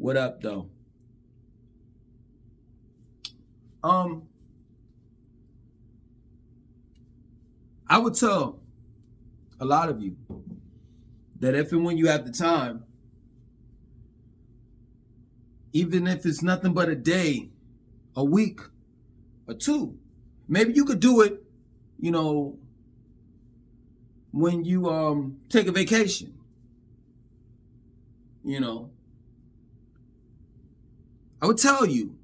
What up, though? I would tell a lot of you that if and when you have the time, even if it's nothing but a day, a week, or two, maybe you could do it, when you take a vacation. I would tell you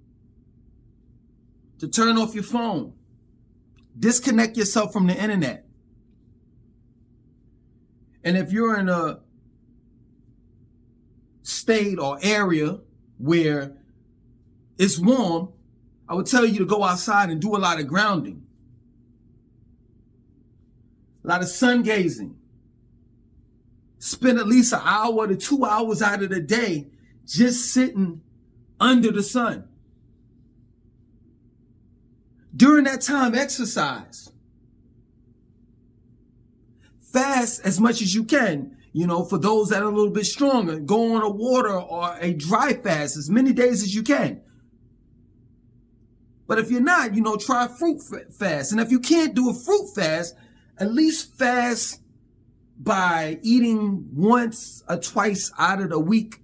to turn off your phone. Disconnect yourself from the internet. And if you're in a state or area where it's warm, I would tell you to go outside and do a lot of grounding, a lot of sun gazing. Spend at least an hour to 2 hours out of the day just sitting under the sun. During that time, exercise. Fast as much as you can. For those that are a little bit stronger, go on a water or a dry fast as many days as you can. But if you're not, try a fruit fast. And if you can't do a fruit fast, at least fast by eating once or twice out of the week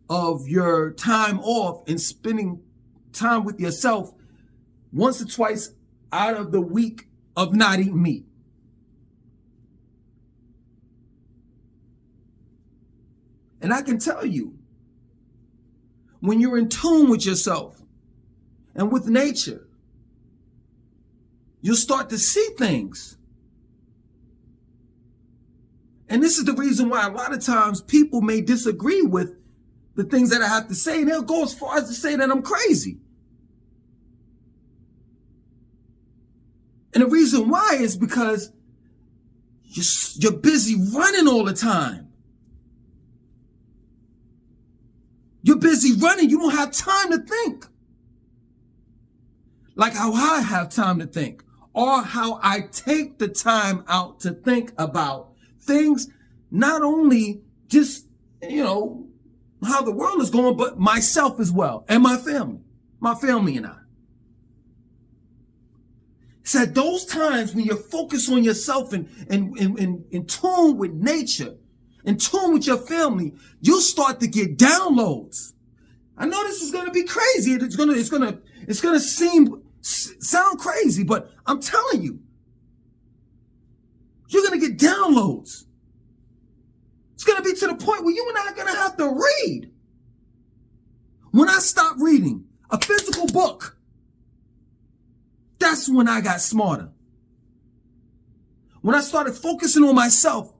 of your time off and spending time with yourself once or twice out of the week of not eating meat. And I can tell you, when you're in tune with yourself and with nature, you'll start to see things. And this is the reason why a lot of times people may disagree with the things that I have to say, and they'll go as far as to say that I'm crazy. And the reason why is because you're busy running all the time. You're busy running. You don't have time to think. Like how I have time to think, or how I take the time out to think about things, not only just, how the world is going, but myself as well, and my family and I. It's at those times when you're focused on yourself and in tune with nature, in tune with your family, you'll start to get downloads. I know this is going to be crazy. It's going to sound crazy, but I'm telling you, you're going to get downloads. It's going to be to the point where you and I are going to have to read. When I stopped reading a physical book, that's when I got smarter. When I started focusing on myself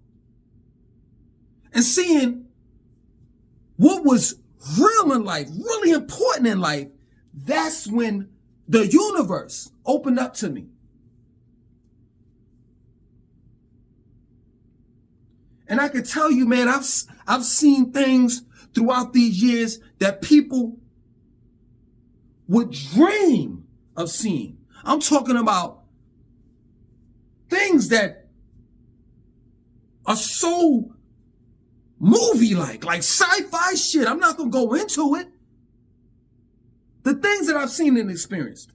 and seeing what was real in life, really important in life, that's when the universe opened up to me. And I can tell you, man, I've seen things throughout these years that people would dream of seeing. I'm talking about things that are so movie-like sci-fi shit. I'm not going to go into it. The things that I've seen and experienced.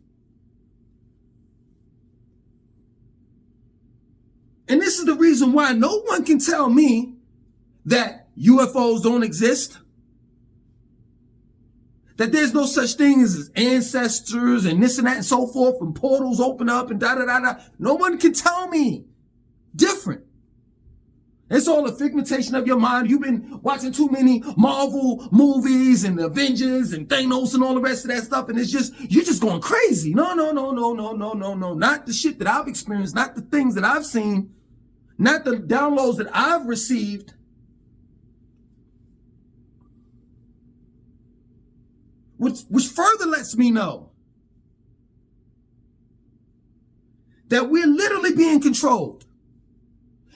And this is the reason why no one can tell me that UFOs don't exist, that there's no such thing as ancestors and this and that and so forth, and portals open up and da-da-da-da. No one can tell me different. It's all a figmentation of your mind. You've been watching too many Marvel movies and Avengers and Thanos and all the rest of that stuff, and you're just going crazy. No. Not the shit that I've experienced, not the things that I've seen, not the downloads that I've received. Which further lets me know that we're literally being controlled.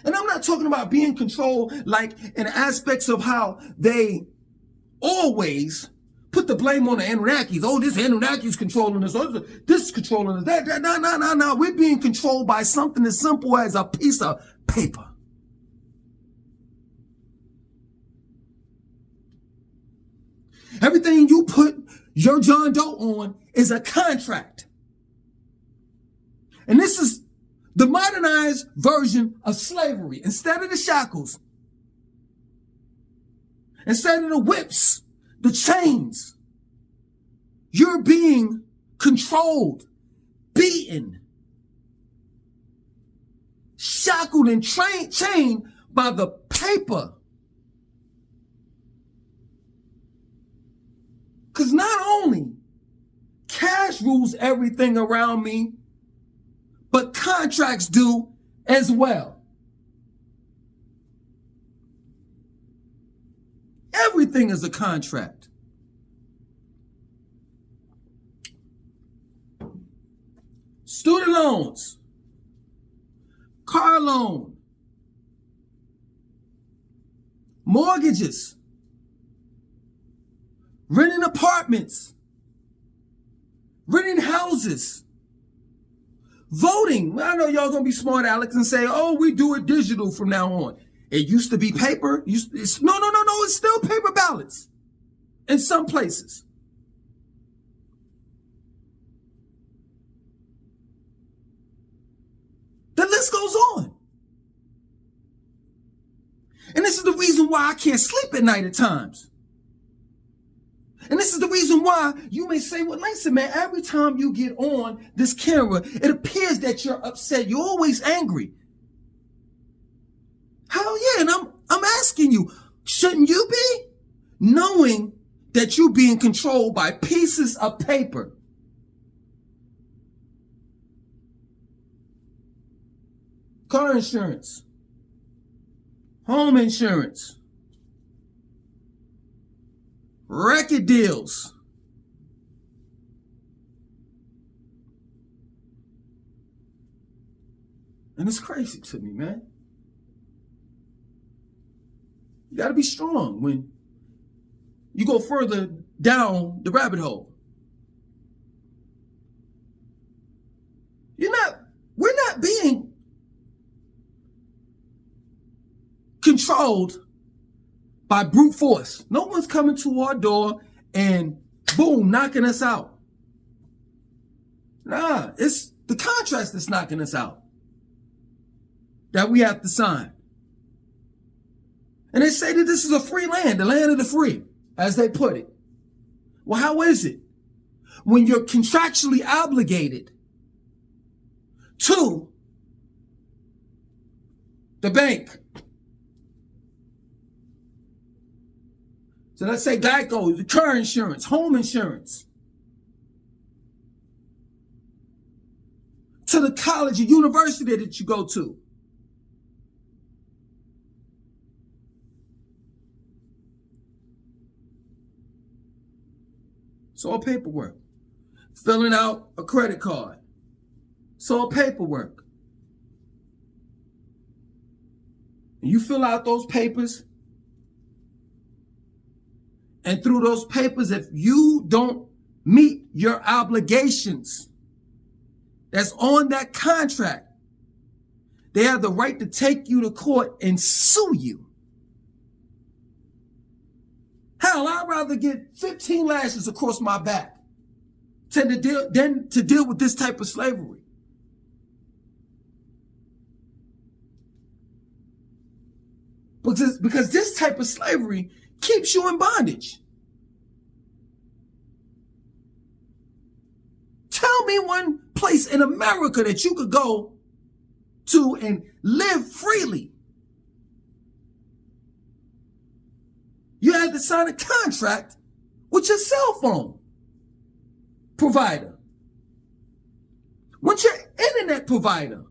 And I'm not talking about being controlled like in aspects of how they always put the blame on the Anunnakis. Oh, this Anunnaki's controlling us. Oh, this is controlling us. That. No. We're being controlled by something as simple as a piece of paper. Everything you put your John Doe on is a contract. And this is the modernized version of slavery. Instead of the shackles, instead of the whips, the chains, you're being controlled, beaten, shackled and chained by the paper. Because not only cash rules everything around me, but contracts do as well. Everything is a contract. Student loans, car loan, mortgages, renting apartments, renting houses, voting. I know y'all gonna be smart, Alex, and say, oh, we do it digital from now on. It used to be paper. No, it's still paper ballots in some places. The list goes on. And this is the reason why I can't sleep at night at times. And this is the reason why you may say, well, listen, man, every time you get on this camera, it appears that you're upset. You're always angry. Hell yeah, and I'm asking you, shouldn't you be? Knowing that you're being controlled by pieces of paper. Car insurance, home insurance, record deals, and it's crazy to me, man. You got to be strong when you go further down the rabbit hole. We're not being controlled by brute force. No one's coming to our door and boom, knocking us out. Nah, it's the contracts that's knocking us out that we have to sign. And they say that this is a free land, the land of the free, as they put it. Well, how is it when you're contractually obligated to the bank? So let's say Geico, the car insurance, home insurance, to the college or university that you go to. It's all paperwork. Filling out a credit card. It's all paperwork. And you fill out those papers. And through those papers, if you don't meet your obligations that's on that contract, they have the right to take you to court and sue you. Hell, I'd rather get 15 lashes across my back than to deal with this type of slavery. Because this type of slavery keeps you in bondage. Tell me one place in America that you could go to and live freely. You had to sign a contract with your cell phone provider, with your internet provider.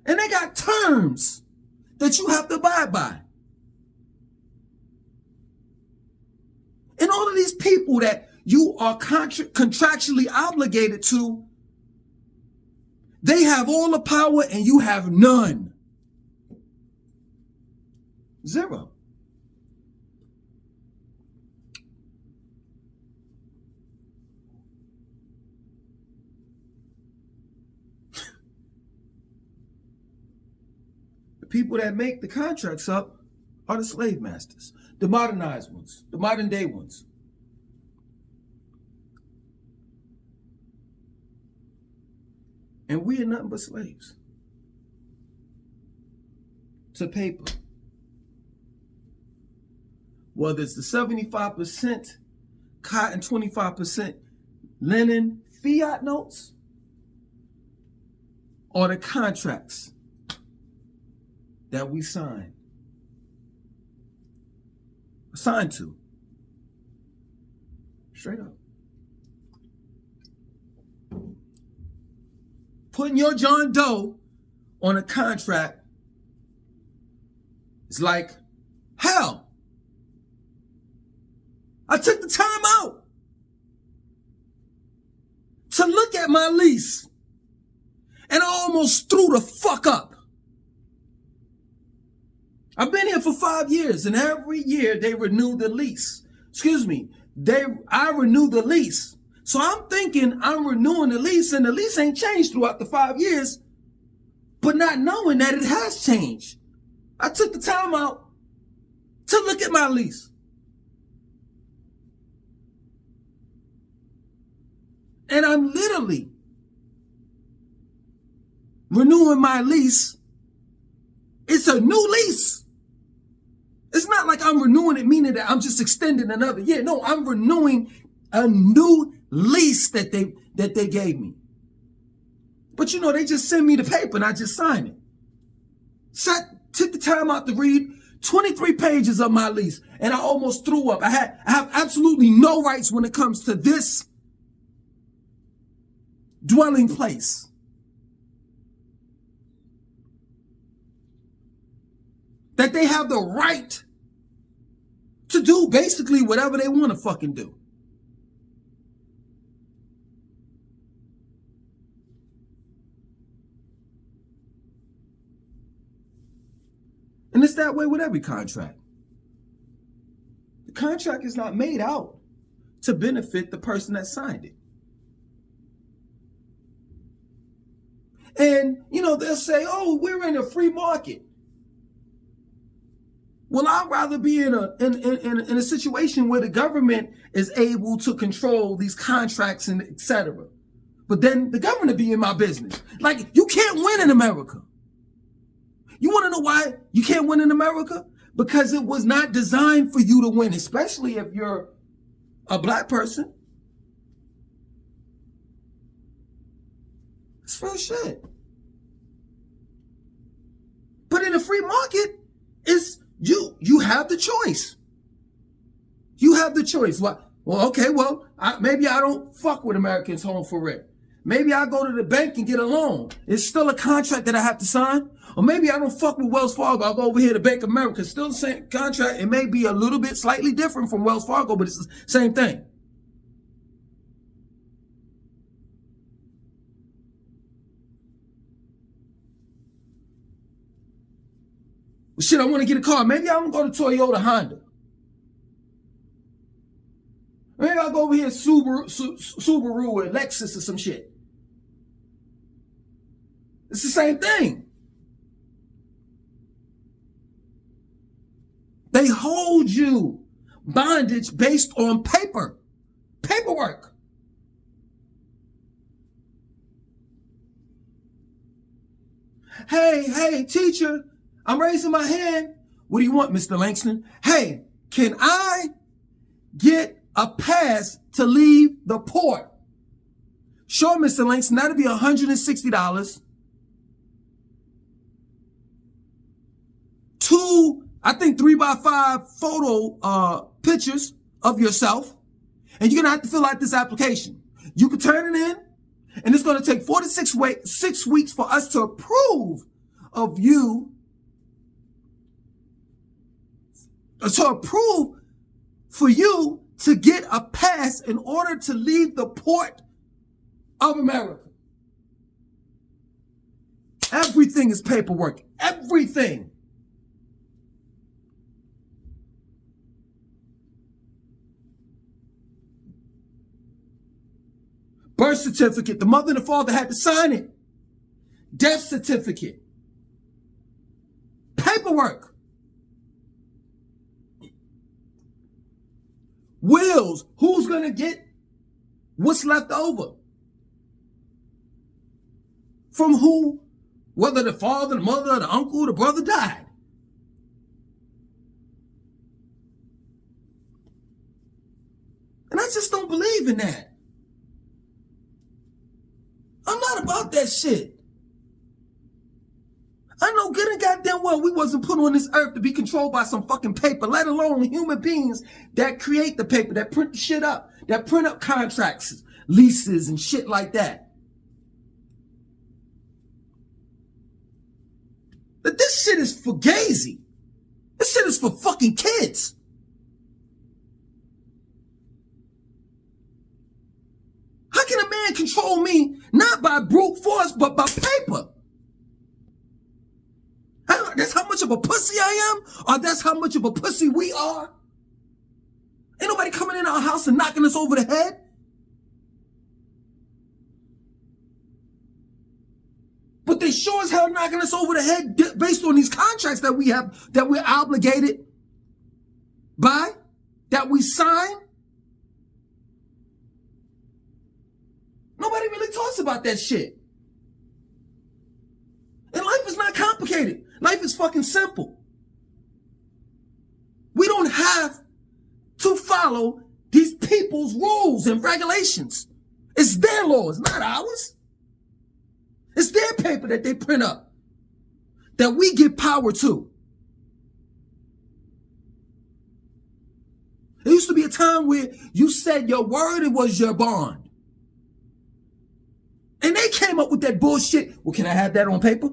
And they got terms that you have to abide by. And all of these people that you are contractually obligated to, they have all the power and you have none. Zero. The people that make the contracts up are the slave masters, the modernized ones, the modern day ones. And we are nothing but slaves to paper. Whether it's the 75% cotton, 25% linen fiat notes, or the contracts that we signed to. Straight up. Putting your John Doe on a contract is like hell. I took the time out to look at my lease, and I almost threw the fuck up. I've been here for 5 years, and every year they renew the lease. I renew the lease. So I'm thinking I'm renewing the lease, and the lease ain't changed throughout the 5 years, but not knowing that it has changed. I took the time out to look at my lease. And I'm literally renewing my lease. It's a new lease. It's not like I'm renewing it, meaning that I'm just extending another year. No, I'm renewing a new lease that they gave me. But you know, they just send me the paper and I just sign it. Took the time out to read 23 pages of my lease, and I almost threw up. I have absolutely no rights when it comes to this dwelling place. That they have the right to do basically whatever they want to fucking do. And it's that way with every contract. The contract is not made out to benefit the person that signed it. And, you know, they'll say, oh, we're in a free market. Well, I'd rather be in a situation where the government is able to control these contracts and et cetera. But then the government be in my business. Like, you can't win in America. You want to know why you can't win in America? Because it was not designed for you to win, especially if you're a black person. It's real shit. But in a free market, it's you have the choice. You have the choice. Maybe I don't fuck with Americans Home for Rent. Maybe I go to the bank and get a loan. It's still a contract that I have to sign. Or maybe I don't fuck with Wells Fargo. I'll go over here to Bank of America. It's still the same contract. It may be a little bit slightly different from Wells Fargo, but it's the same thing. Well, shit, I want to get a car. Maybe I don't go to Toyota, Honda. Maybe I'll go over here to Subaru or Lexus or some shit. It's the same thing. They hold you bondage based on paperwork. Hey, teacher, I'm raising my hand. What do you want, Mr. Langston? Hey, can I get a pass to leave the port? Sure, Mr. Langston, that'll be $160. 2, I think 3x5 photo pictures of yourself, and you're gonna have to fill out this application. You can turn it in, and it's gonna take 4 to 6 weeks for us to approve of you, for you to get a pass in order to leave the port of America. Everything is paperwork. Everything. Birth certificate, the mother and the father had to sign it. Death certificate. Paperwork. wills. Who's going to get what's left over? From who? Whether the father, the mother, the uncle, the brother died. And I just don't believe in that. I'm not about that shit. I know good and goddamn well we wasn't put on this earth to be controlled by some fucking paper, let alone human beings that create the paper, that print the shit up, that print up contracts, leases, and shit like that. But this shit is for gazy. This shit is for fucking kids. How can a man control me not by brute force, but by paper? That's how much of a pussy I am? Or that's how much of a pussy we are? Ain't nobody coming in our house and knocking us over the head. But they sure as hell knocking us over the head based on these contracts that we have, that we're obligated by, that we sign. Nobody really talks about that shit. And life is not complicated. Life is fucking simple. We don't have to follow these people's rules and regulations. It's their laws, not ours. It's their paper that they print up, that we give power to. There used to be a time where you said your word, it was your bond. And they came up with that bullshit. Well, can I have that on paper?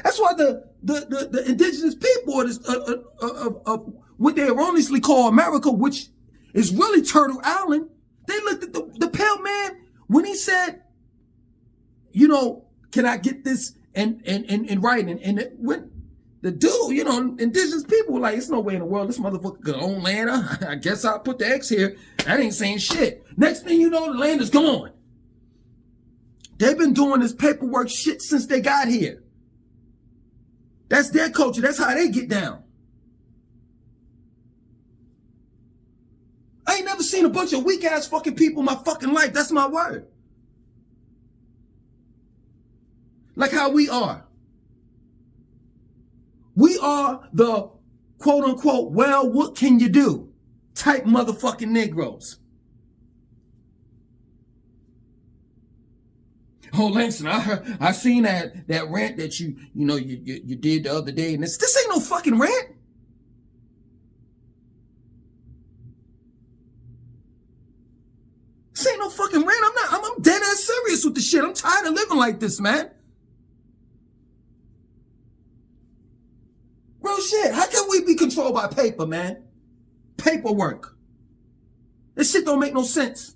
That's why the indigenous people of what they erroneously call America, which is really Turtle Island, they looked at the pale man when he said, you know, can I get this in writing? And when the dude, you know, indigenous people were like, there's no way in the world this motherfucker could own land. I guess I'll put the X here. That ain't saying shit. Next thing you know, the land is gone. They've been doing this paperwork shit since they got here. That's their culture. That's how they get down. I ain't never seen a bunch of weak ass fucking people in my fucking life. That's my word. Like how we are. We are the quote unquote, well, what can you do type motherfucking Negroes. Oh, Langston, I seen that rant that you did the other day, and this ain't no fucking rant. This ain't no fucking rant. I'm dead ass serious with the shit. I'm tired of living like this, man. Real shit. How can we be controlled by paper, man? Paperwork. This shit don't make no sense.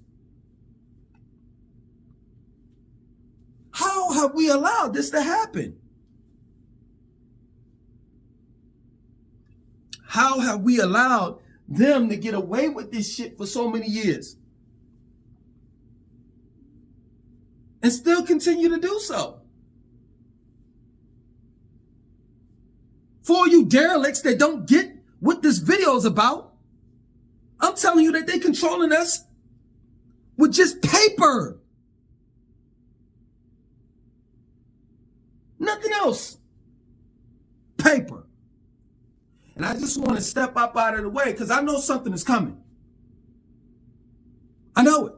How have we allowed this to happen? How have we allowed them to get away with this shit for so many years? And still continue to do so? For you derelicts that don't get what this video is about, I'm telling you that they're controlling us with just paper. Nothing else. Paper. And I just want to step up out of the way because I know something is coming. I know it.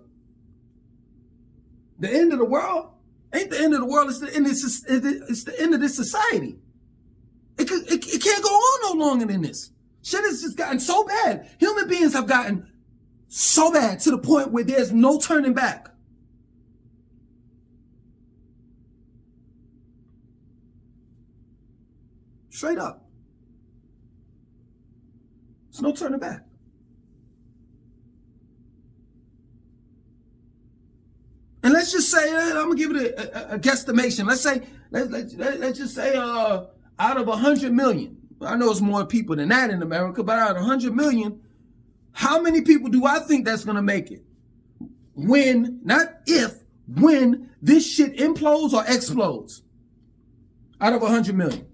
The end of the world ain't the end of the world. It's the end of this society. It can't go on no longer than this. Shit has just gotten so bad. Human beings have gotten so bad to the point where there's no turning back. Straight up. There's no turning back. And let's just say, I'm gonna give it a guesstimation. Let's just say, out of 100 million, I know it's more people than that in America, but out of 100 million, how many people do I think that's gonna make it? When, not if, when this shit implodes or explodes? Out of 100 million.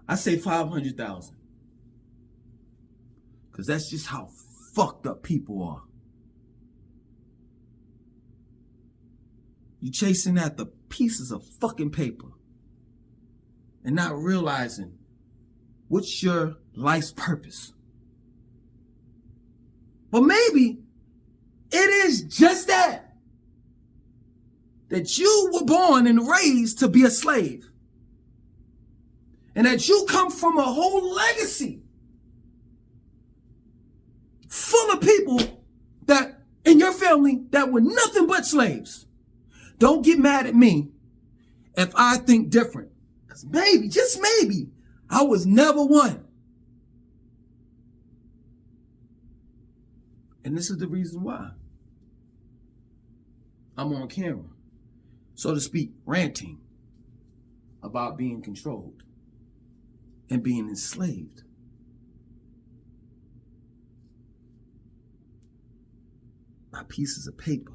I say 500,000. Because that's just how fucked up people are. You chasing after pieces of fucking paper and not realizing what's your life's purpose. But maybe it is just that you were born and raised to be a slave. And that you come from a whole legacy full of people that in your family that were nothing but slaves. Don't get mad at me if I think different. Because maybe, just maybe, I was never one. And this is the reason why I'm on camera, so to speak, ranting about being controlled and being enslaved. By pieces of paper.